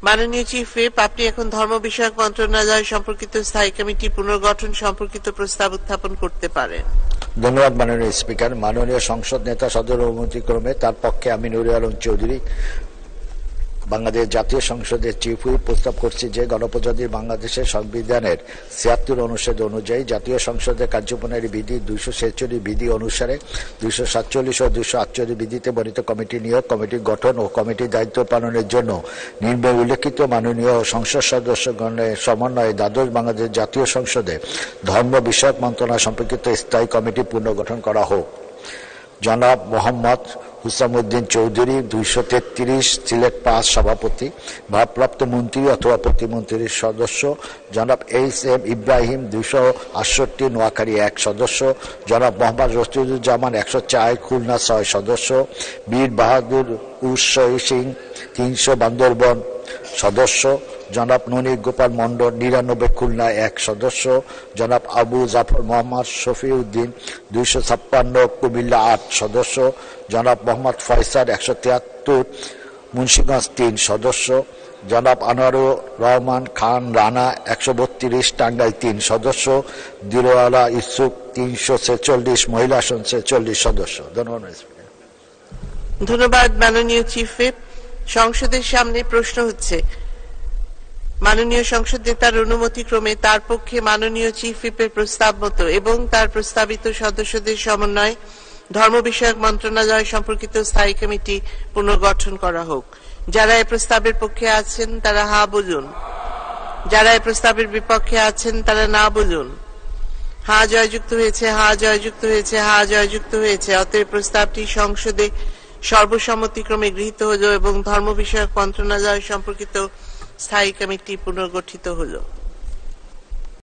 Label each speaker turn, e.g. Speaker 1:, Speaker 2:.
Speaker 1: মাননীয় chief whip, আপনি এখন ধর্ম বিষয়ক মন্ত্রণালয় সম্পর্কিত স্থায়ী কমিটি পুনর্গঠন সম্পর্কিত প্রস্তাব উত্থাপন করতে পারেন।
Speaker 2: ধন্যবাদ মাননীয় স্পিকার। মাননীয় সংসদ নেতা সদর অনুমতিক্রমে তার পক্ষে আমি নুরে আলম চৌধুরী বাংলাদেশ জাতীয় সংসদের চিফ হুইপ প্রস্তাব করছি যে গণপ্রজাতন্ত্রী বাংলাদেশের সংবিধানের ৭৬ অনুচ্ছেদ অনুযায়ী জাতীয় সংসদের কার্যপ্রণালী বিধি ২৪৬ বিধি অনুসারে ২৪৭ ও ২৪৮ বিধিতে বর্ণিত কমিটি নিয়োগ, কমিটি গঠন ও কমিটির দায়িত্ব পালনের জন্য নিম্নে উল্লেখিত মাননীয় সংসদ সদস্যগণের সমন্বয়ে দ্বাদশ বাংলাদেশ জাতীয় সংসদে ধর্ম বিষয়ক মন্ত্রণালয় সম্পর্কিত স্থায়ী কমিটি পুনর্গঠন করা হোক। জনাব মোহাম্মদ হুসামউদ্দিন চৌধুরী ২৩৩ সিলেট ৫ সভাপতি, ভারপ্রাপ্ত মন্ত্রী অথবা প্রতিমন্ত্রীর সদস্য। জনাব এইচ.এম. ইব্রাহিম ২৬৮ নোয়াখালী ১ সদস্য। জনাব মোহাম্মদ রশিদুজ্জামান ১০৪ খুলনা ৬ সদস্য। বীর বাহাদুর উৎসই সিং ৩০০ বান্দরবন সদস্য। জনাব ননী গোপাল মন্ডল ৯৯ খুলনা ১ সদস্য। জনাব আবু জাফর মোহাম্মদ শফিউদ্দিন ২৫৬ কুমিল্লা ৮ সদস্য। জনাব মোহাম্মদ ফয়সাল ১৭৩ মুন্সিগঞ্জ ৩ সদস্য। জনাব আনোয়ারুর রহমান খান রানা ১৩২ টাঙ্গাইল ৩ সদস্য। দিলওয়ালা ইউসুফ ৩৪৬ মহিলা আসন ৪৬ সদস্য।
Speaker 1: ধন্যবাদ মাননীয় চিফ হুইপ। সংসদের সামনে প্রশ্ন হচ্ছে, মাননীয় সংসদ নেতার অনুমতিক্রমে তার পক্ষে মাননীয় চিফ হুইপের প্রস্তাব মতো এবং তার প্রস্তাবিত সদস্যদের সমন্বয়ে ধর্ম বিষয়ক মন্ত্রণালয় সম্পর্কিত স্থায়ী কমিটি পুনর্গঠন করা হোক। যারা এই প্রস্তাবের পক্ষে আছেন তারা হা বলুন, যারা এই প্রস্তাবের বিপক্ষে আছেন তারা না বলুন। হা জয়যুক্ত হয়েছে, হা জয়যুক্ত হয়েছে, হা জয়যুক্ত হয়েছে। অতএব প্রস্তাবটি সংসদে সর্বসম্মতিক্রমে গৃহীত হল এবং ধর্ম বিষয়ক মন্ত্রণালয় সম্পর্কিত স্থায়ী কমিটি পুনর্গঠিত হল।